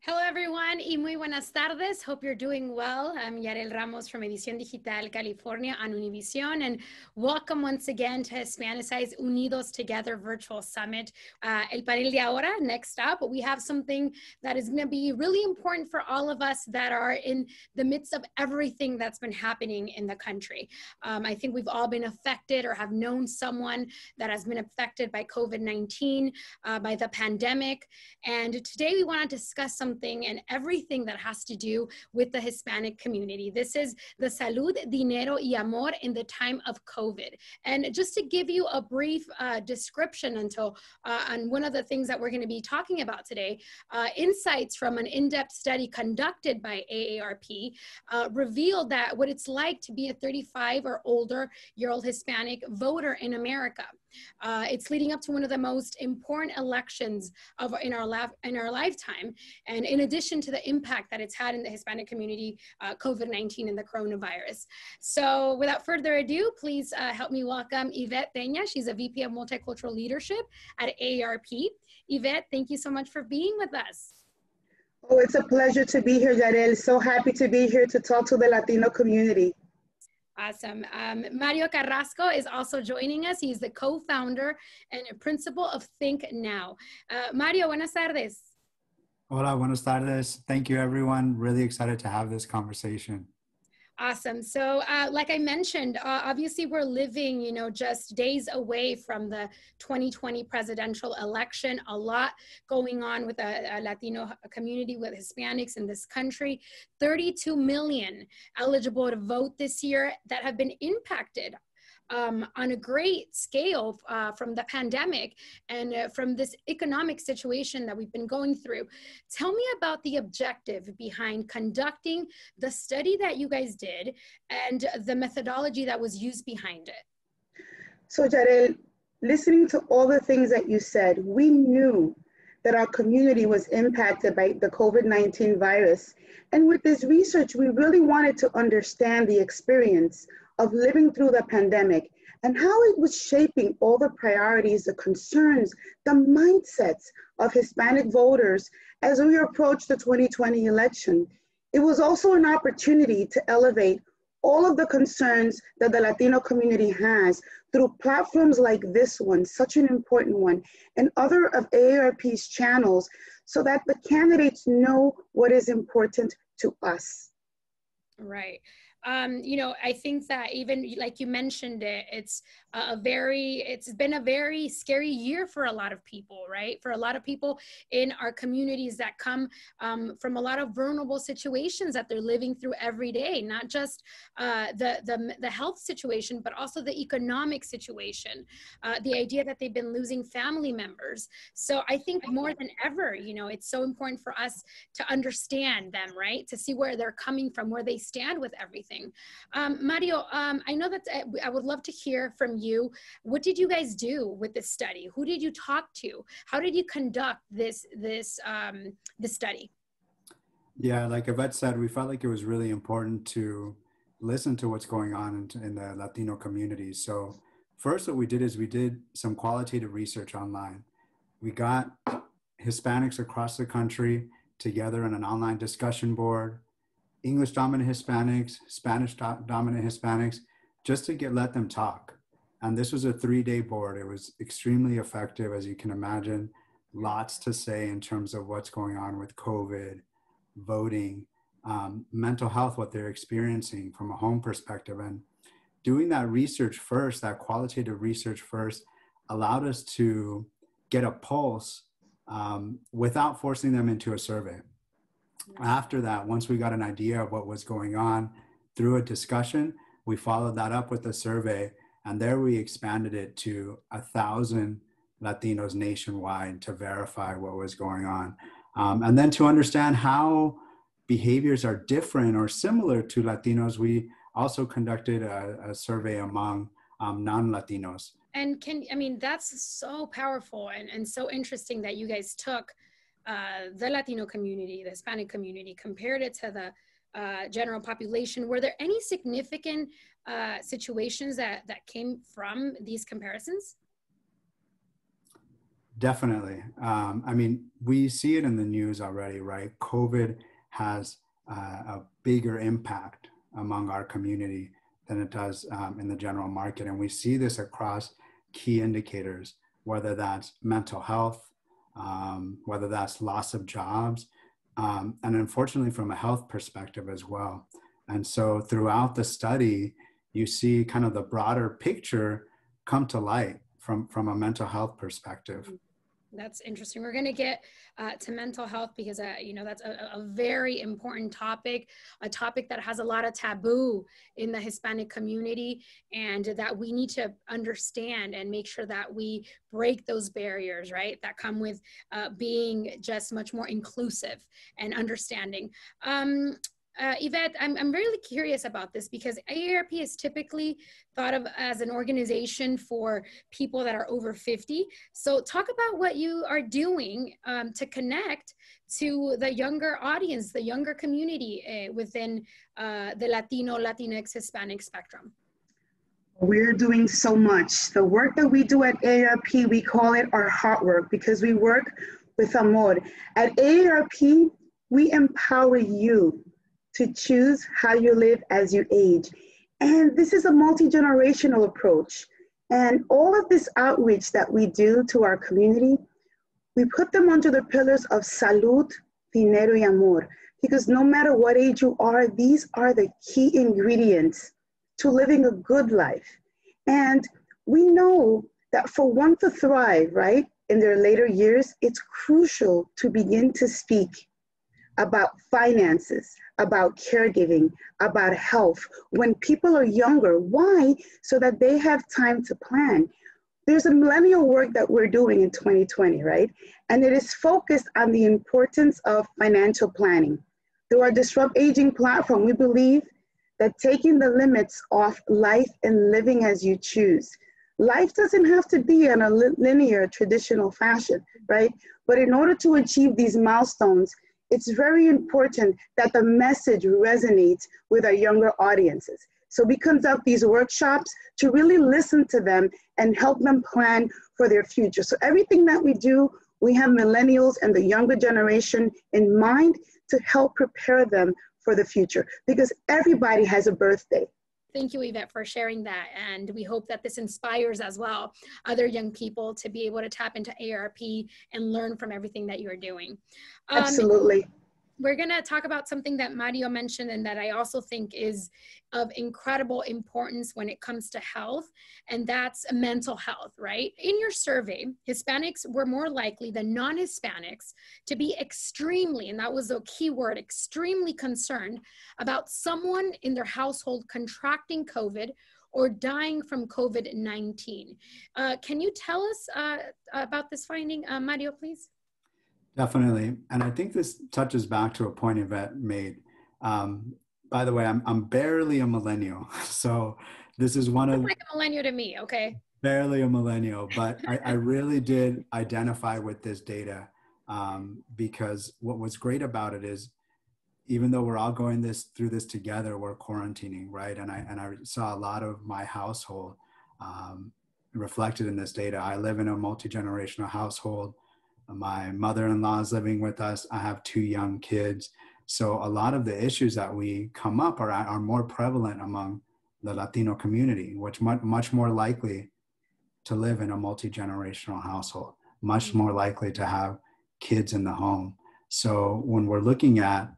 Hello, everyone, y muy buenas tardes. Hope you're doing well. I'm Yarel Ramos from Edición Digital California on Univision, and welcome once again to Hispanicize Unidos Together Virtual Summit. El panel de ahora, next up, we have something that is going to be really important for all of us that are in the midst of everything that's been happening in the country. I think we've all been affected or have known someone that has been affected by COVID-19, by the pandemic, and today we want to discuss something and everything that has to do with the Hispanic community. This is the Salud, Dinero, y Amor in the time of COVID. And just to give you a brief description on one of the things that we're going to be talking about today, insights from an in-depth study conducted by AARP revealed that what it's like to be a 35 or older year old Hispanic voter in America. It's leading up to one of the most important elections in our lifetime. And in addition to the impact that it's had in the Hispanic community, COVID-19 and the coronavirus. So without further ado, please help me welcome Yvette Peña. She's a VP of Multicultural Leadership at AARP. Yvette, thank you so much for being with us. Oh, it's a pleasure to be here, Yarel. So happy to be here to talk to the Latino community. Awesome. Mario Carrasco is also joining us. He's the co-founder and principal of Think Now. Mario, buenas tardes. Hola, buenas tardes. Thank you, everyone. Really excited to have this conversation. Awesome. So like I mentioned, obviously we're living, just days away from the 2020 presidential election. A lot going on with the Latino community, with Hispanics in this country. 32 million eligible to vote this year that have been impacted on a great scale from the pandemic and from this economic situation that we've been going through. Tell me about the objective behind conducting the study that you guys did and the methodology that was used behind it. So Jarel, listening to all the things that you said, we knew that our community was impacted by the COVID-19 virus. And with this research, we really wanted to understand the experience of living through the pandemic and how it was shaping all the priorities, the concerns, the mindsets of Hispanic voters as we approach the 2020 election. It was also an opportunity to elevate all of the concerns that the Latino community has through platforms like this one, such an important one, and other of AARP's channels, so that the candidates know what is important to us. Right. I think that even like you mentioned it's been a very scary year for a lot of people, right? For a lot of people in our communities that come from a lot of vulnerable situations that they're living through every day, not just the health situation, but also the economic situation, the idea that they've been losing family members. So I think more than ever, it's so important for us to understand them, right? To see where they're coming from, where they stand with everything. Mario, I know that I would love to hear from you. What did you guys do with this study? Who did you talk to? How did you conduct this study? Yeah, like Yvette said, we felt like it was really important to listen to what's going on in the Latino community. So first, what we did is we did some qualitative research online. We got Hispanics across the country together in an online discussion board, English dominant Hispanics, Spanish dominant Hispanics, just to let them talk. And this was a 3-day board. It was extremely effective, as you can imagine. Lots to say in terms of what's going on with COVID, voting, mental health, what they're experiencing from a home perspective. And doing that research first, that qualitative research first, allowed us to get a pulse without forcing them into a survey. After that, once we got an idea of what was going on through a discussion, we followed that up with a survey, and there we expanded it to 1,000 Latinos nationwide to verify what was going on. And then to understand how behaviors are different or similar to Latinos, we also conducted a survey among non-Latinos. And that's so powerful and so interesting that you guys took the Latino community, the Hispanic community, compared it to the general population. Were there any significant situations that came from these comparisons? Definitely. I mean, we see it in the news already, right? COVID has a bigger impact among our community than it does in the general market. And we see this across key indicators, whether that's mental health, whether that's loss of jobs, and unfortunately from a health perspective as well. And so throughout the study, you see kind of the broader picture come to light from a mental health perspective. That's interesting. We're going to get to mental health because, that's a very important topic, a topic that has a lot of taboo in the Hispanic community, and that we need to understand and make sure that we break those barriers, right, that come with being just much more inclusive and understanding. Yvette, I'm really curious about this because AARP is typically thought of as an organization for people that are over 50. So talk about what you are doing to connect to the younger audience, the younger community within the Latino, Latinx, Hispanic spectrum. We're doing so much. The work that we do at AARP, we call it our heart work because we work with Amor. At AARP, we empower you to choose how you live as you age. And this is a multi-generational approach. And all of this outreach that we do to our community, we put them under the pillars of Salud, Dinero, y Amor. Because no matter what age you are, these are the key ingredients to living a good life. And we know that for one to thrive, right, in their later years, it's crucial to begin to speak about finances, about caregiving, about health when people are younger. Why? So that they have time to plan. There's a millennial work that we're doing in 2020, right? And it is focused on the importance of financial planning. Through our Disrupt Aging platform, we believe that taking the limits off life and living as you choose. Life doesn't have to be in a linear, traditional fashion, right? But in order to achieve these milestones, it's very important that the message resonates with our younger audiences. So we conduct these workshops to really listen to them and help them plan for their future. So everything that we do, we have millennials and the younger generation in mind to help prepare them for the future because everybody has a birthday. Thank you, Yvette, for sharing that. And we hope that this inspires as well other young people to be able to tap into AARP and learn from everything that you're doing. Absolutely. We're going to talk about something that Mario mentioned and that I also think is of incredible importance when it comes to health, and that's mental health, right? In your survey, Hispanics were more likely than non-Hispanics to be extremely, and that was a key word, extremely concerned about someone in their household contracting COVID or dying from COVID-19. Can you tell us about this finding, Mario, please? Definitely. And I think this touches back to a point Yvette made. By the way, I'm barely a millennial. So this is one of— like a millennial to me, okay? Barely a millennial, but I really did identify with this data because what was great about it is even though we're all going through this together, we're quarantining, right? And I saw a lot of my household reflected in this data. I live in a multi-generational household. My mother-in-law is living with us. I have 2 young kids. So a lot of the issues that we come up are more prevalent among the Latino community, which much more likely to live in a multi-generational household, much more likely to have kids in the home. So when we're looking at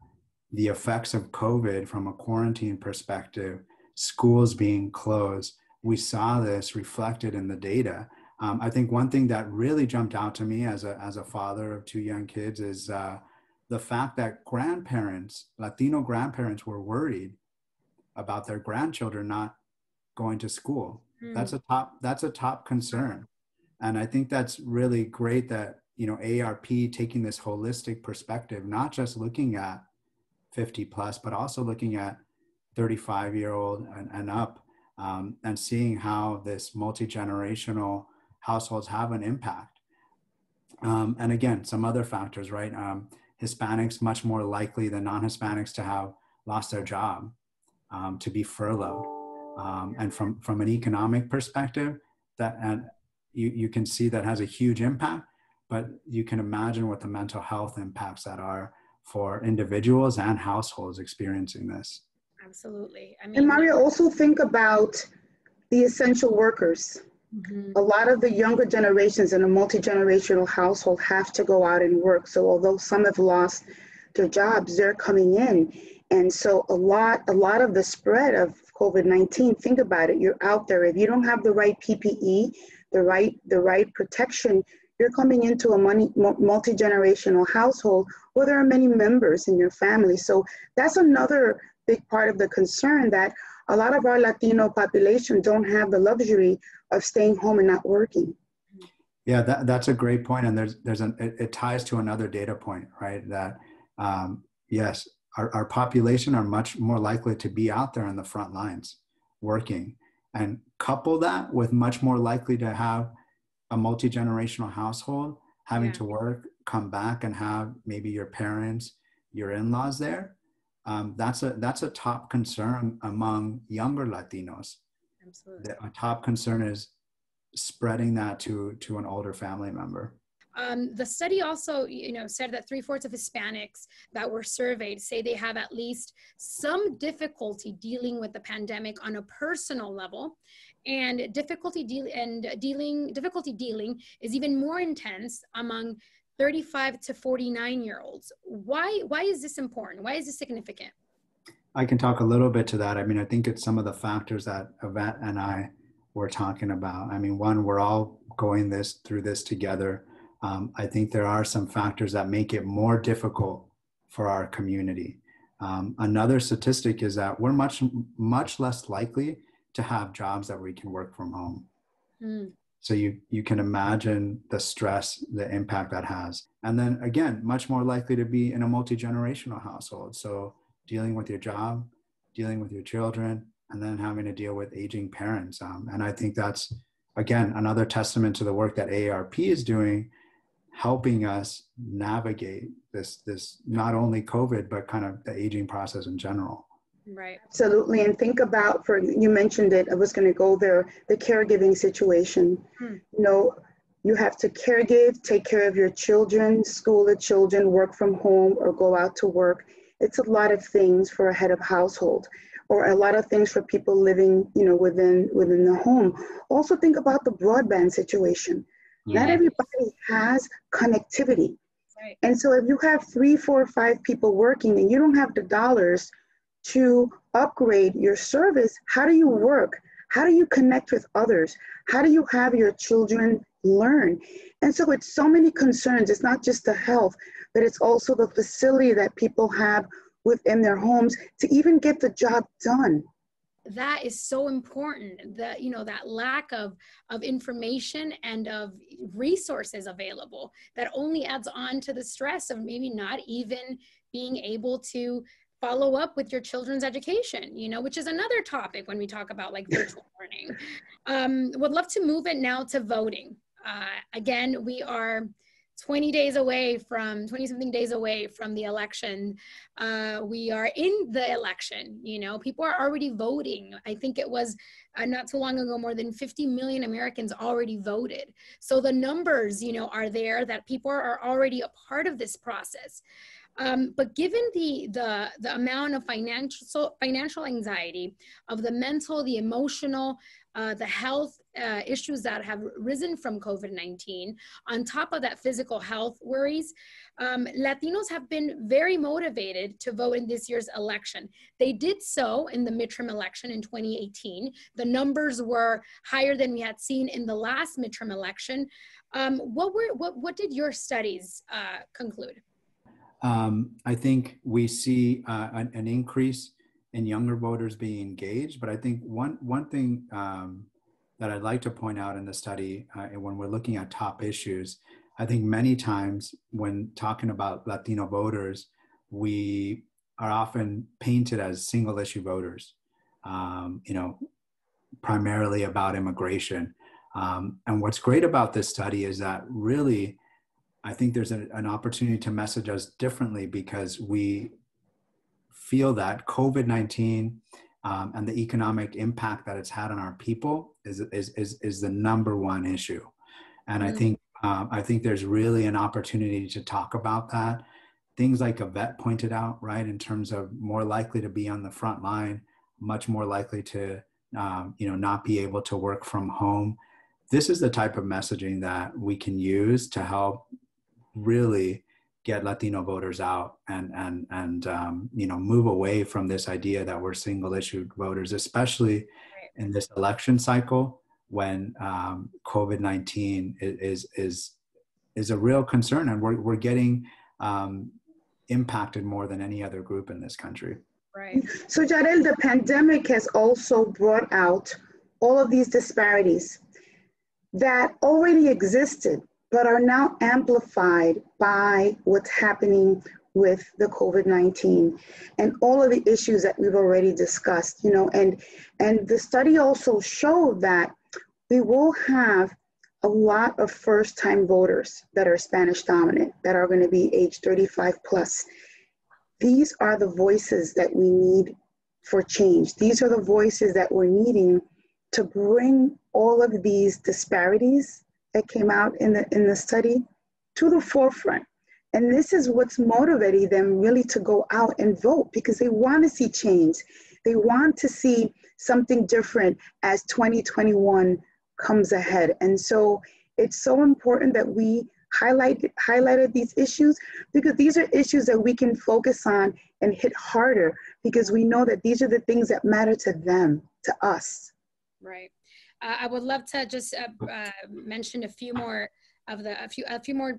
the effects of COVID from a quarantine perspective, schools being closed, we saw this reflected in the data. I think one thing that really jumped out to me as a father of 2 young kids is the fact that grandparents, Latino grandparents, were worried about their grandchildren not going to school. That's a top concern. And I think that's really great that, AARP taking this holistic perspective, not just looking at 50 plus, but also looking at 35-year-old and up, and seeing how this multi-generational households have an impact. And again, some other factors, right? Hispanics much more likely than non-Hispanics to have lost their job, to be furloughed. And from an economic perspective, and you can see that has a huge impact. but you can imagine what the mental health impacts that are for individuals and households experiencing this. Absolutely. I And mean, Maria, also think about the essential workers. A lot of the younger generations in a multi-generational household have to go out and work. So although some have lost their jobs, they're coming in. And so a lot of the spread of COVID-19, think about it, you're out there. If you don't have the right PPE, the right protection, you're coming into a multi-generational household where there are many members in your family. So that's another big part of the concern, that a lot of our Latino population don't have the luxury of staying home and not working. Yeah, that's a great point. And it ties to another data point, right? That yes, our population are much more likely to be out there on the front lines working, and couple that with much more likely to have a multi-generational household, having to work, come back and have maybe your parents, your in-laws there. That's a top concern among younger Latinos. absolutely. A top concern is spreading that to an older family member. The study also, said that 3/4 of Hispanics that were surveyed say they have at least some difficulty dealing with the pandemic on a personal level, and difficulty dealing is even more intense among 35 to 49-year-olds. Why is this important? Why is this significant? I can talk a little bit to that. I mean, I think it's some of the factors that Yvette and I were talking about. I mean, one, we're all going through this together. I think there are some factors that make it more difficult for our community. Another statistic is that we're much less likely to have jobs that we can work from home. So you can imagine the stress, the impact that has. And then again, much more likely to be in a multi-generational household. So dealing with your job, dealing with your children, and then having to deal with aging parents. And I think that's, again, another testament to the work that AARP is doing, helping us navigate this not only COVID, but kind of the aging process in general. Right. Absolutely. And think about, you mentioned it, I was going to go there, the caregiving situation. You have to take care of your children, school the children, work from home, or go out to work. It's a lot of things for a head of household, or a lot of things for people living, within the home. Also think about the broadband situation. Not everybody has connectivity. Right. And so if you have 3, 4, 5 people working and you don't have the dollars to upgrade your service, how do you work? How do you connect with others? How do you have your children learn? And so it's so many concerns. It's not just the health, but it's also the facility that people have within their homes to even get the job done. That is so important, that that lack of information and of resources available, that only adds on to the stress of maybe not even being able to follow up with your children's education, which is another topic when we talk about like virtual learning. Would love to move it now to voting. Again, we are 20 something days away from the election. We are in the election, people are already voting. I think it was not too long ago, more than 50 million Americans already voted. So the numbers, are there, that people are already a part of this process. But given the amount of financial anxiety, of the mental, the emotional, the health issues that have risen from COVID-19, on top of that physical health worries, Latinos have been very motivated to vote in this year's election. They did so in the midterm election in 2018. The numbers were higher than we had seen in the last midterm election. What did your studies conclude? I think we see an increase in younger voters being engaged, but I think one thing that I'd like to point out in the study, when we're looking at top issues, I think many times when talking about Latino voters, we are often painted as single issue voters, primarily about immigration. And what's great about this study is that really, I think there's an opportunity to message us differently, because we feel that COVID-19 and the economic impact that it's had on our people is the number one issue. And I think I think there's really an opportunity to talk about that. Things like Yvette pointed out, right, in terms of more likely to be on the front line, much more likely to, not be able to work from home. This is the type of messaging that we can use to help really get Latino voters out and move away from this idea that we're single issue voters, especially in this election cycle when COVID-19 is a real concern, and we're getting impacted more than any other group in this country. Right. So Jarel, the pandemic has also brought out all of these disparities that already existed, but are now amplified by what's happening with the COVID-19 and all of the issues that we've already discussed, and the study also showed that we will have a lot of first-time voters that are Spanish dominant, that are going to be age 35 plus. These are the voices that we need for change. These are the voices that we're needing to bring all of these disparities that came out in the study to the forefront. And this is what's motivating them really to go out and vote, because they want to see change. They want to see something different as 2021 comes ahead. And so it's so important that we highlighted these issues, because these are issues that we can focus on and hit harder, because we know that these are the things that matter to them, to us. Right. I would love to just mention a few more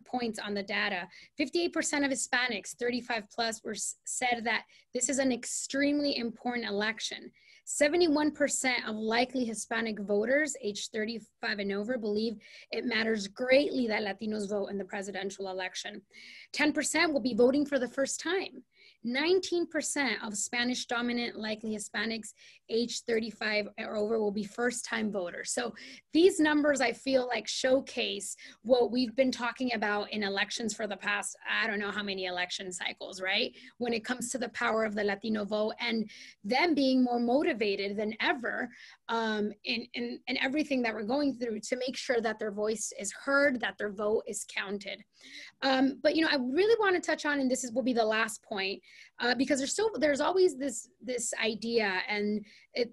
points on the data. 58% of Hispanics, 35 plus, said that this is an extremely important election. 71% of likely Hispanic voters aged 35 and over believe it matters greatly that Latinos vote in the presidential election. 10% will be voting for the first time. 19% of Spanish dominant likely Hispanics aged 35 or over will be first-time voters. So these numbers, I feel like, showcase what we've been talking about in elections for the past, I don't know how many election cycles, right? When it comes to the power of the Latino vote and them being more motivated than ever in everything that we're going through to make sure that their voice is heard, that their vote is counted. But I really want to touch on, and will be the last point, because there's always this idea, and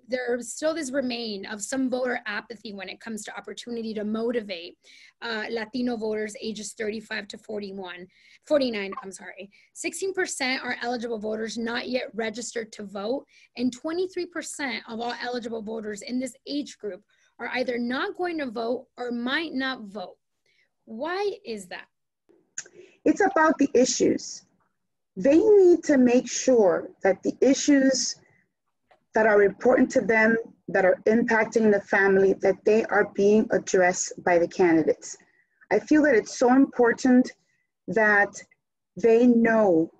there's still this remain of some voter apathy when it comes to opportunity to motivate Latino voters ages 35 to 49. 16% are eligible voters not yet registered to vote, and 23% of all eligible voters in this age group are either not going to vote or might not vote. Why is that? It's about the issues. They need to make sure that the issues that are important to them, that are impacting the family, that they are being addressed by the candidates. I feel that it's so important that they know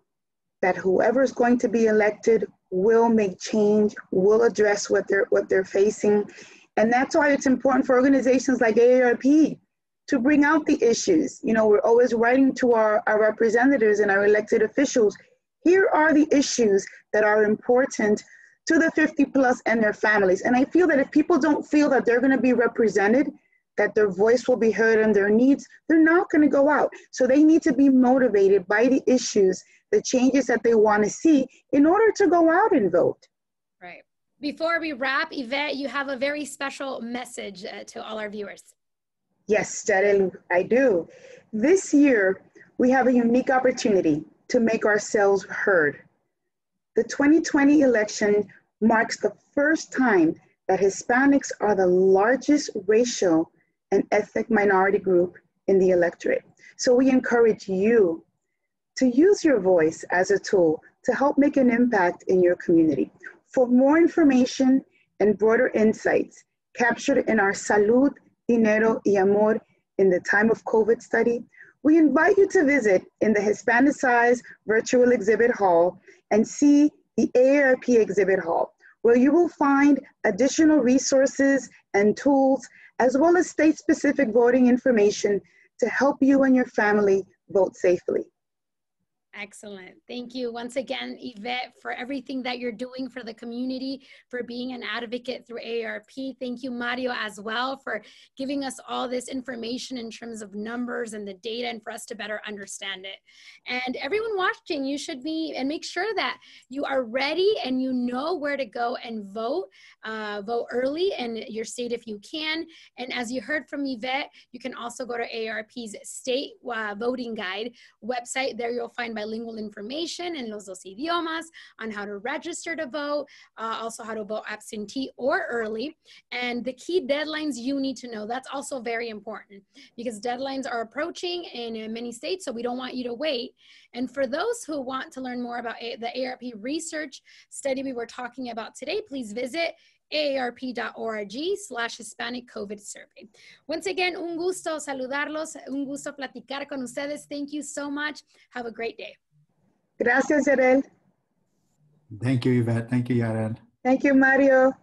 that whoever is going to be elected will make change, will address what they're facing. And that's why it's important for organizations like AARP to bring out the issues. We're always writing to our representatives and our elected officials, here are the issues that are important to the 50 plus and their families. And I feel that if people don't feel that they're going to be represented, that their voice will be heard and their needs, they're not going to go out. So they need to be motivated by the issues, the changes that they want to see in order to go out and vote. Right. Before we wrap, Yvette, you have a very special message to all our viewers. Yes, Jarel, I do. This year, we have a unique opportunity to make ourselves heard. The 2020 election marks the first time that Hispanics are the largest racial and ethnic minority group in the electorate. So we encourage you to use your voice as a tool to help make an impact in your community. For more information and broader insights captured in our Salud, Dinero, y Amor in the Time of COVID study, we invite you to visit in the Hispanicized virtual exhibit hall and see the AARP exhibit hall, where you will find additional resources and tools, as well as state-specific voting information to help you and your family vote safely. Excellent. Thank you once again, Yvette, for everything that you're doing for the community, for being an advocate through AARP. Thank you, Mario, as well, for giving us all this information in terms of numbers and the data and for us to better understand it. And everyone watching, you should be, and make sure that you are ready and you know where to go and vote. Vote early in your state if you can. And as you heard from Yvette, you can also go to AARP's state voting guide website. There you'll find bilingual information in los dos idiomas on how to register to vote, also how to vote absentee or early, and the key deadlines you need to know. That's also very important because deadlines are approaching in many states, so we don't want you to wait. And for those who want to learn more about the AARP research study we were talking about today, please visit aarp.org/Hispanic COVID survey. Once again, un gusto saludarlos, un gusto platicar con ustedes. Thank you so much. Have a great day. Gracias, Yarel. Thank you, Yvette. Thank you, Yarel. Thank you, Mario.